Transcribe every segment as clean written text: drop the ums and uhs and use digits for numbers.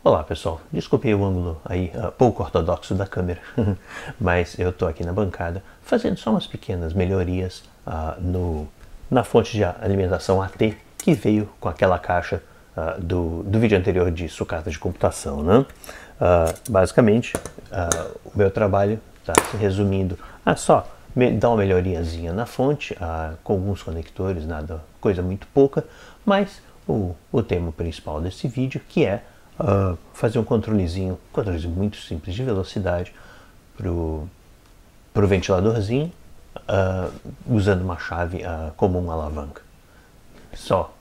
Olá pessoal, desculpe o ângulo aí pouco ortodoxo da câmera, mas eu estou aqui na bancada fazendo só umas pequenas melhorias na fonte de alimentação AT que veio com aquela caixa do vídeo anterior de sucata de computação, né? Basicamente, o meu trabalho está se resumindo a só dar uma melhoriazinha na fonte, com alguns conectores, nada, coisa muito pouca, mas o tema principal desse vídeo, que é fazer um controlezinho muito simples de velocidade pro ventiladorzinho, usando uma chave comum alavanca. Só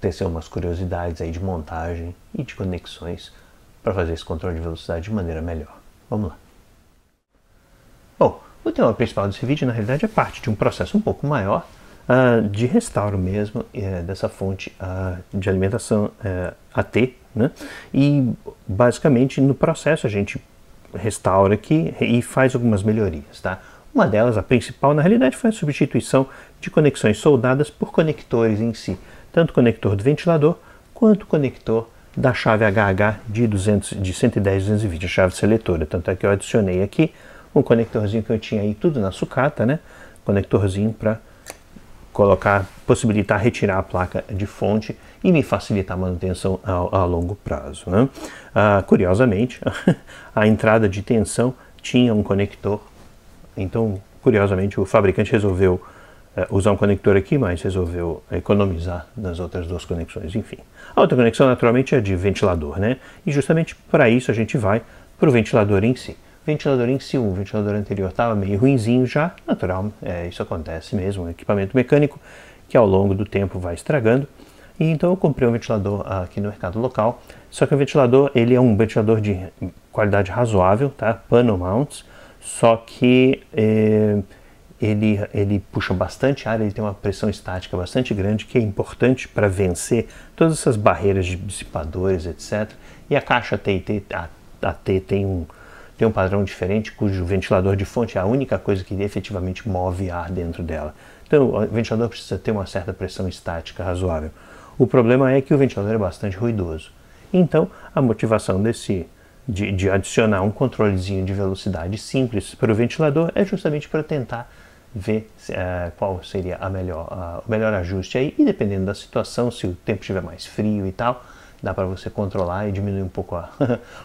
tecer umas curiosidades aí de montagem e de conexões para fazer esse controle de velocidade de maneira melhor. Vamos lá. Bom, o tema principal desse vídeo, na realidade, é parte de um processo um pouco maior de restauro mesmo dessa fonte de alimentação AT, né? E basicamente no processo a gente restaura aqui e faz algumas melhorias, tá? Uma delas, a principal, na realidade, foi a substituição de conexões soldadas por conectores em si, tanto o conector do ventilador quanto o conector da chave HH de 110-220, a chave seletora. Tanto é que eu adicionei aqui um conectorzinho que eu tinha aí tudo na sucata, né? Conectorzinho para possibilitar retirar a placa de fonte e me facilitar a manutenção a longo prazo, né? Curiosamente, a entrada de tensão tinha um conector, então, curiosamente, o fabricante resolveu usar um conector aqui, mas resolveu economizar nas outras duas conexões, enfim. A outra conexão, naturalmente, é de ventilador, né? E justamente para isso a gente vai para o ventilador em si. O ventilador em si, o ventilador anterior estava meio ruinzinho já, natural, isso acontece mesmo, um equipamento mecânico que ao longo do tempo vai estragando. E então eu comprei um ventilador aqui no mercado local, só que o ventilador, ele é um ventilador de qualidade razoável, tá? Panel mounts, só que ele puxa bastante ar, ele tem uma pressão estática bastante grande, que é importante para vencer todas essas barreiras de dissipadores, etc. E a caixa AT tem um padrão diferente, cujo ventilador de fonte é a única coisa que efetivamente move ar dentro dela. Então o ventilador precisa ter uma certa pressão estática razoável. O problema é que o ventilador é bastante ruidoso. Então a motivação de adicionar um controlezinho de velocidade simples para o ventilador é justamente para tentar ver qual seria o melhor ajuste aí, e dependendo da situação, se o tempo estiver mais frio e tal, dá para você controlar e diminuir um pouco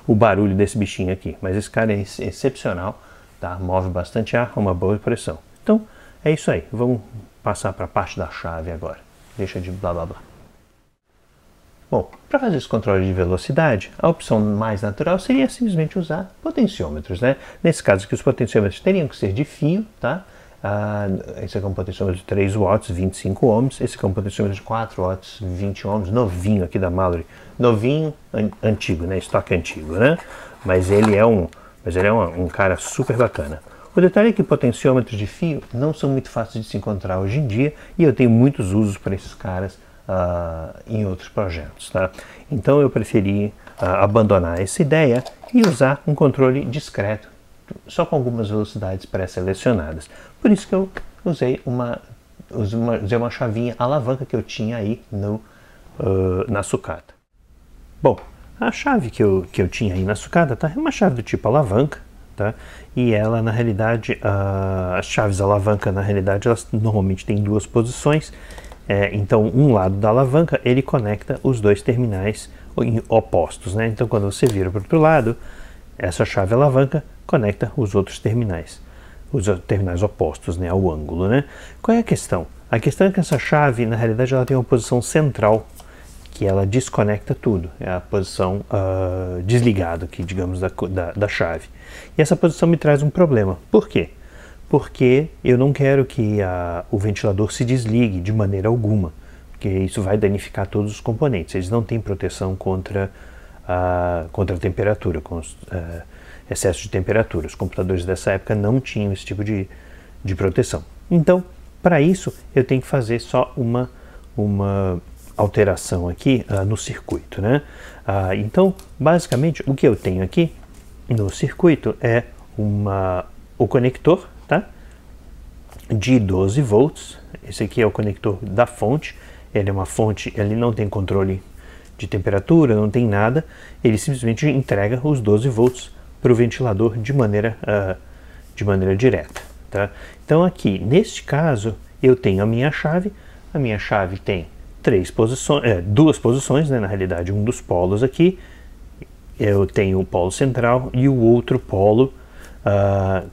o barulho desse bichinho aqui. Mas esse cara é excepcional, tá? Move bastante ar, uma boa pressão. Então, é isso aí. Vamos passar para a parte da chave agora. Deixa de blá blá blá. Bom, para fazer esse controle de velocidade, a opção mais natural seria simplesmente usar potenciômetros, né? Nesse caso aqui, os potenciômetros teriam que ser de fio, tá? Esse aqui é um potenciômetro de 3 watts, 25 ohms. Esse aqui é um potenciômetro de 4 watts, 20 ohms, novinho aqui da Mallory. Novinho, antigo, né? Estoque antigo, né? Mas ele é um cara super bacana. O detalhe é que potenciômetros de fio não são muito fáceis de se encontrar hoje em dia, e eu tenho muitos usos para esses caras em outros projetos, tá? Então eu preferi abandonar essa ideia e usar um controle discreto, só com algumas velocidades pré-selecionadas. Por isso que eu usei uma chavinha alavanca que eu tinha aí na sucata. Bom, a chave que eu tinha aí na sucata, tá? É uma chave do tipo alavanca, tá? E ela, na realidade, as chaves alavanca, na realidade, elas normalmente têm duas posições. Então, um lado da alavanca, ele conecta os dois terminais opostos, né? Então, quando você vira para o outro lado, essa chave alavanca conecta os outros terminais opostos, né, ao ângulo, né? Qual é a questão? A questão é que essa chave, na realidade, ela tem uma posição central, que ela desconecta tudo. É a posição desligada aqui, digamos, da chave. E essa posição me traz um problema. Por quê? Porque eu não quero que o ventilador se desligue de maneira alguma, porque isso vai danificar todos os componentes. Eles não têm proteção contra a temperatura, excesso de temperatura. Os computadores dessa época não tinham esse tipo de proteção. Então, para isso, eu tenho que fazer só uma alteração aqui no circuito, né? Então, basicamente, o que eu tenho aqui no circuito é o conector, tá? De 12 volts. Esse aqui é o conector da fonte. Ele é uma fonte, ele não tem controle de temperatura, não tem nada, ele simplesmente entrega os 12 volts para o ventilador de maneira direta. Tá? Então aqui, neste caso, eu tenho a minha chave tem duas posições, né, na realidade, um dos polos aqui, eu tenho o polo central e o outro polo,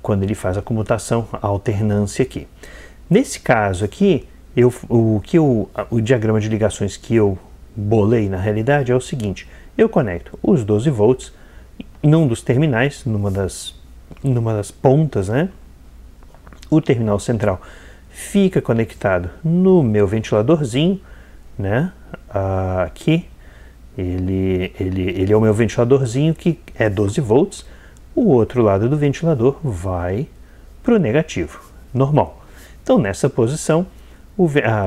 quando ele faz a comutação, a alternância aqui. Nesse caso aqui, o diagrama de ligações que eu bolei na realidade é o seguinte: eu conecto os 12 volts num dos terminais, numa das pontas, né? O terminal central fica conectado no meu ventiladorzinho, né? Aqui, ele é o meu ventiladorzinho que é 12 volts. O outro lado do ventilador vai para o negativo, normal. Então, nessa posição,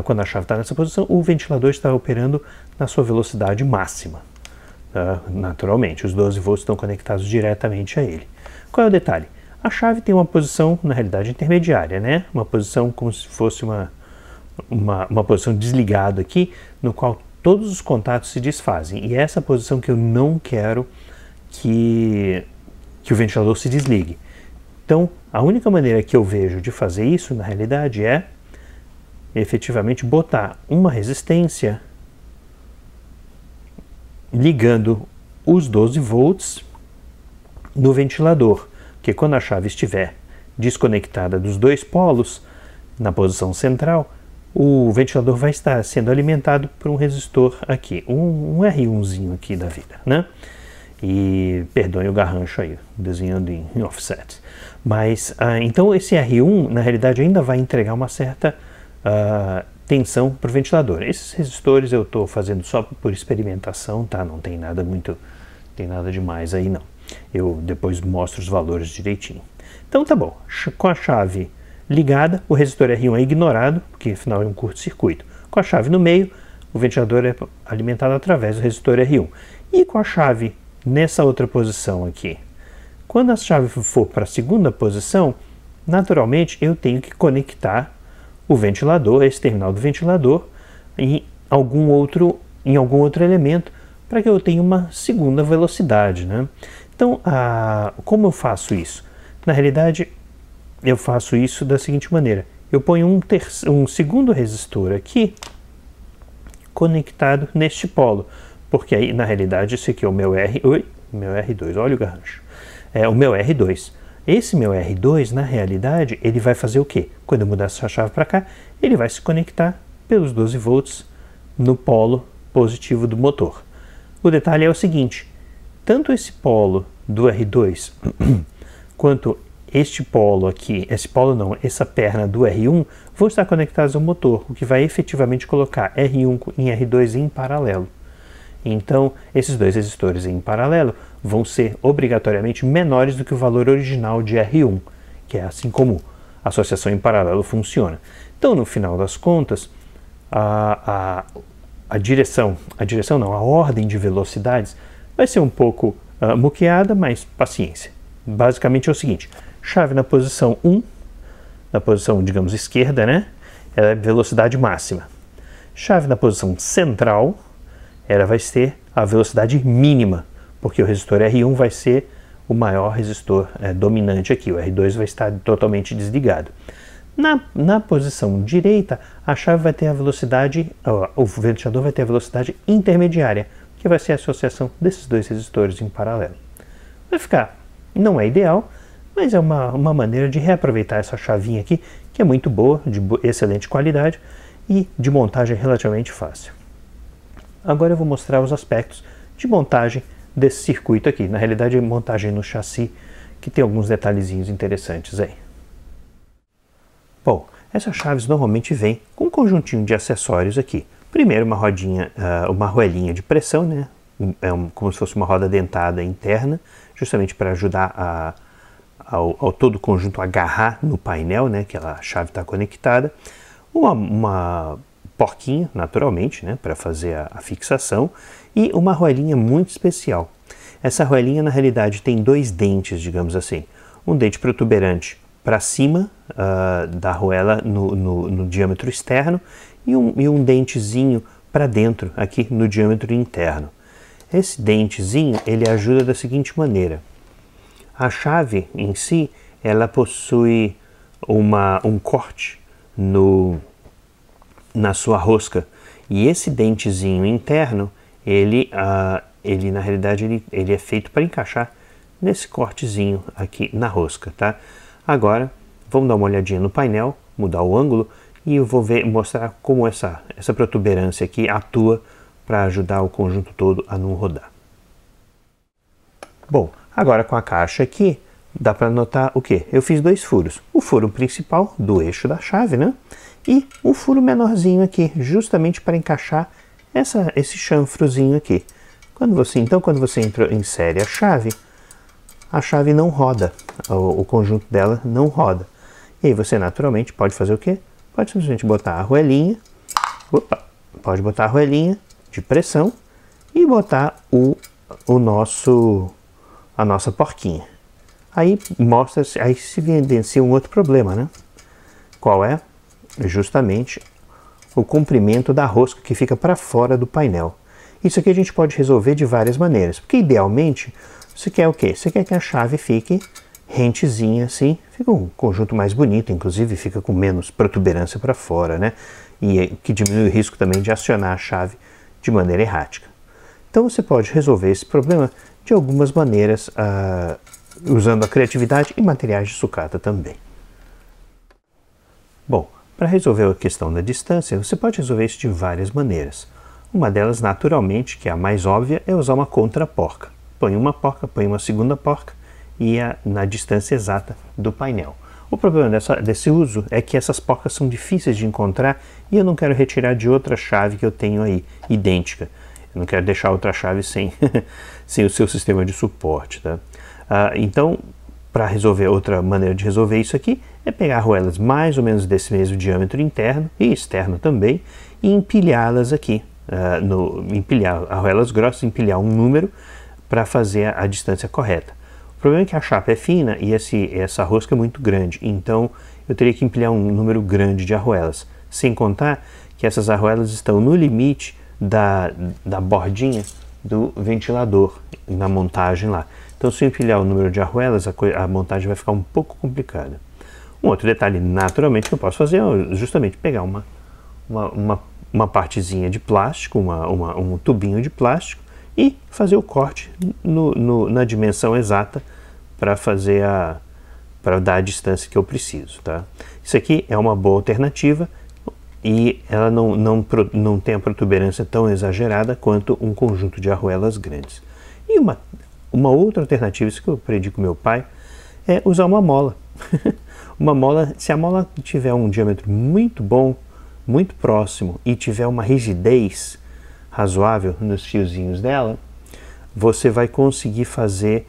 quando a chave está nessa posição, o ventilador está operando na sua velocidade máxima. Naturalmente, os 12 volts estão conectados diretamente a ele. Qual é o detalhe? A chave tem uma posição, na realidade, intermediária, né? Uma posição como se fosse uma posição desligada aqui, no qual todos os contatos se desfazem. E é essa posição que eu não quero que o ventilador se desligue. Então, a única maneira que eu vejo de fazer isso, na realidade, é efetivamente botar uma resistência ligando os 12 volts no ventilador, porque quando a chave estiver desconectada dos dois polos, na posição central, o ventilador vai estar sendo alimentado por um resistor aqui, um R1zinho aqui da vida, né? E perdoem o garrancho aí, desenhando em offset. Mas, então esse R1, na realidade, ainda vai entregar uma certa tensão para o ventilador. Esses resistores eu estou fazendo só por experimentação, tá? Não tem nada demais aí não. Eu depois mostro os valores direitinho. Então tá bom, com a chave ligada, o resistor R1 é ignorado, porque afinal é um curto-circuito. Com a chave no meio, o ventilador é alimentado através do resistor R1. E com a chave nessa outra posição aqui, quando a chave for para a segunda posição, naturalmente eu tenho que conectar o ventilador, esse terminal do ventilador, em algum outro elemento, para que eu tenha uma segunda velocidade, né? Então, como eu faço isso? Na realidade, eu faço isso da seguinte maneira: eu ponho um segundo resistor aqui, conectado neste polo, porque aí, na realidade, esse aqui é o meu R2, olha o garrancho, é o meu R2. Esse meu R2, na realidade, ele vai fazer o quê? Quando eu mudar essa chave para cá, ele vai se conectar pelos 12 volts no polo positivo do motor. O detalhe é o seguinte: tanto esse polo do R2 quanto este polo aqui, essa perna do R1 vão estar conectados ao motor, o que vai efetivamente colocar R1 em R2 em paralelo. Então, esses dois resistores em paralelo vão ser obrigatoriamente menores do que o valor original de R1, que é assim como a associação em paralelo funciona. Então, no final das contas, a ordem de velocidades vai ser um pouco muqueada, mas paciência. Basicamente é o seguinte: chave na posição 1, na posição, digamos, esquerda, né? Ela é velocidade máxima. Chave na posição central, ela vai ser a velocidade mínima, porque o resistor R1 vai ser o maior resistor dominante aqui, o R2 vai estar totalmente desligado. Na posição direita, a chave vai ter a velocidade, o ventilador vai ter a velocidade intermediária, que vai ser a associação desses dois resistores em paralelo. Vai ficar, não é ideal, mas é uma maneira de reaproveitar essa chavinha aqui, que é muito boa, de excelente qualidade e de montagem relativamente fácil. Agora eu vou mostrar os aspectos de montagem desse circuito aqui. Na realidade, montagem no chassi, que tem alguns detalhezinhos interessantes aí. Bom, essas chaves normalmente vêm com um conjuntinho de acessórios aqui. Primeiro uma rodinha, uma arruelinha de pressão, né? Como se fosse uma roda dentada interna, justamente para ajudar ao todo o conjunto a agarrar no painel, né? Que a chave está conectada. Uma porquinha, naturalmente, né? Para fazer a fixação. E uma arruelinha muito especial. Essa arruelinha, na realidade, tem dois dentes, digamos assim. Um dente protuberante para cima da arruela no diâmetro externo e um dentezinho para dentro, aqui no diâmetro interno. Esse dentezinho, ele ajuda da seguinte maneira. A chave em si, ela possui um corte na sua rosca. E esse dentezinho interno, ele na realidade, ele é feito para encaixar nesse cortezinho aqui na rosca, tá? Agora, vamos dar uma olhadinha no painel, mudar o ângulo, e eu vou mostrar como essa protuberância aqui atua para ajudar o conjunto todo a não rodar. Bom, agora com a caixa aqui, dá para notar o que? Eu fiz 2 furos. O furo principal do eixo da chave, né? E um furo menorzinho aqui, justamente para encaixar esse chanfrozinho aqui. Quando você insere a chave não roda, o conjunto dela não roda. E aí você naturalmente pode fazer o quê? Pode simplesmente botar a arruelinha, de pressão e botar a nossa porquinha. Aí se evidencia um outro problema, né? Qual é? Justamente o comprimento da rosca que fica para fora do painel. Isso aqui a gente pode resolver de várias maneiras, porque idealmente você quer o quê? Você quer que a chave fique rentezinha assim, fica um conjunto mais bonito, inclusive fica com menos protuberância para fora, né? E que diminui o risco também de acionar a chave de maneira errática. Então você pode resolver esse problema de algumas maneiras, usando a criatividade e materiais de sucata também. Bom, para resolver a questão da distância, você pode resolver isso de várias maneiras. Uma delas, naturalmente, que é a mais óbvia, é usar uma contraporca. Põe uma porca, põe uma segunda porca e na distância exata do painel. O problema desse uso é que essas porcas são difíceis de encontrar e eu não quero retirar de outra chave que eu tenho aí, idêntica. Eu não quero deixar outra chave sem o seu sistema de suporte, tá? Então, para resolver, outra maneira de resolver isso aqui é pegar arruelas mais ou menos desse mesmo diâmetro interno e externo também e empilhá-las aqui, empilhar arruelas grossas, empilhar um número para fazer a distância correta. O problema é que a chapa é fina e essa rosca é muito grande, então eu teria que empilhar um número grande de arruelas, sem contar que essas arruelas estão no limite da bordinha do ventilador na montagem lá. Então, se eu empilhar o número de arruelas, a montagem vai ficar um pouco complicada. Um outro detalhe, naturalmente, que eu posso fazer é justamente pegar uma partezinha de plástico, um tubinho de plástico e fazer o corte na dimensão exata para dar a distância que eu preciso, tá? Isso aqui é uma boa alternativa e ela não tem a protuberância tão exagerada quanto um conjunto de arruelas grandes. E uma outra alternativa, isso que eu aprendi com meu pai, é usar uma mola. Uma mola, se a mola tiver um diâmetro muito bom, muito próximo e tiver uma rigidez razoável nos fiozinhos dela, você vai conseguir fazer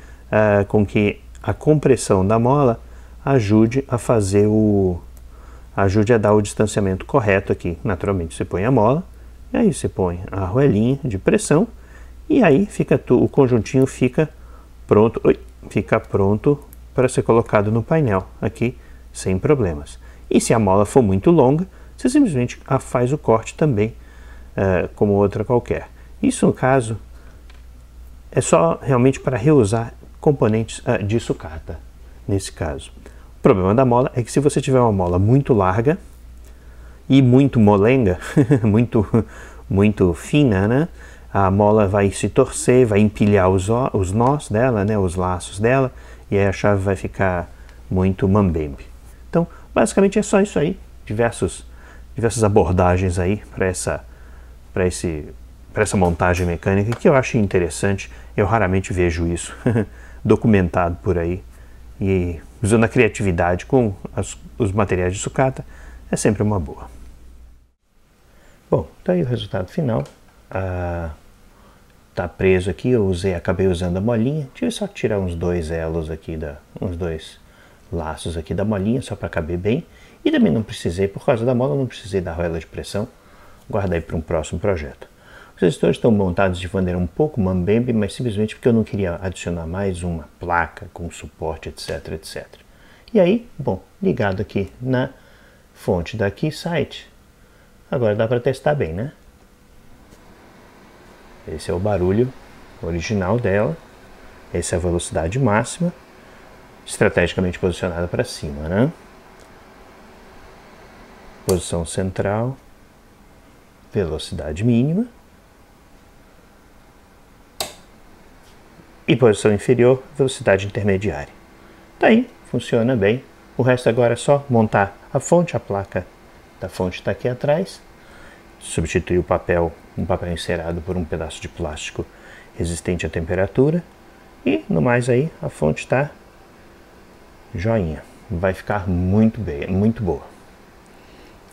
com que a compressão da mola ajude a dar o distanciamento correto aqui. Naturalmente você põe a mola, e aí você põe a arruelinha de pressão e aí o conjuntinho fica pronto para ser colocado no painel aqui sem problemas. E se a mola for muito longa, você simplesmente faz o corte também como outra qualquer. Isso, no caso, é só realmente para reusar componentes de sucata, nesse caso. O problema da mola é que se você tiver uma mola muito larga e muito molenga, muito fina, né? A mola vai se torcer, vai empilhar os nós dela, né? Os laços dela, e aí a chave vai ficar muito mambembe. Então, basicamente é só isso aí, diversas abordagens aí para essa montagem mecânica que eu acho interessante. Eu raramente vejo isso documentado por aí, e usando a criatividade com os materiais de sucata é sempre uma boa. Bom, tá aí o resultado final. Tá preso aqui, acabei usando a molinha. Tive só que tirar uns 2 elos aqui, uns 2 laços aqui da molinha, só para caber bem. E também não precisei, por causa da mola, não precisei da arruela de pressão. Guardei para um próximo projeto. Os resistores estão montados de maneira um pouco mambembe, mas simplesmente porque eu não queria adicionar mais uma placa com suporte, etc, etc. E aí, bom, ligado aqui na fonte da Keysight, agora dá para testar bem, né? Esse é o barulho original dela. Essa é a velocidade máxima, estrategicamente posicionada para cima, né? Posição central, velocidade mínima. E posição inferior, velocidade intermediária. Tá aí, funciona bem. O resto agora é só montar a fonte, a placa da fonte está aqui atrás. Substituir o papel, um papel encerado por um pedaço de plástico resistente à temperatura. E no mais aí, a fonte está joinha. Vai ficar muito bem, muito boa.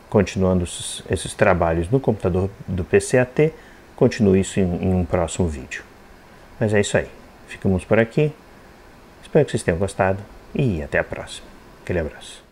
Continuando esses trabalhos no computador do PCAT, continuo isso em um próximo vídeo. Mas é isso aí. Ficamos por aqui. Espero que vocês tenham gostado e até a próxima. Aquele abraço.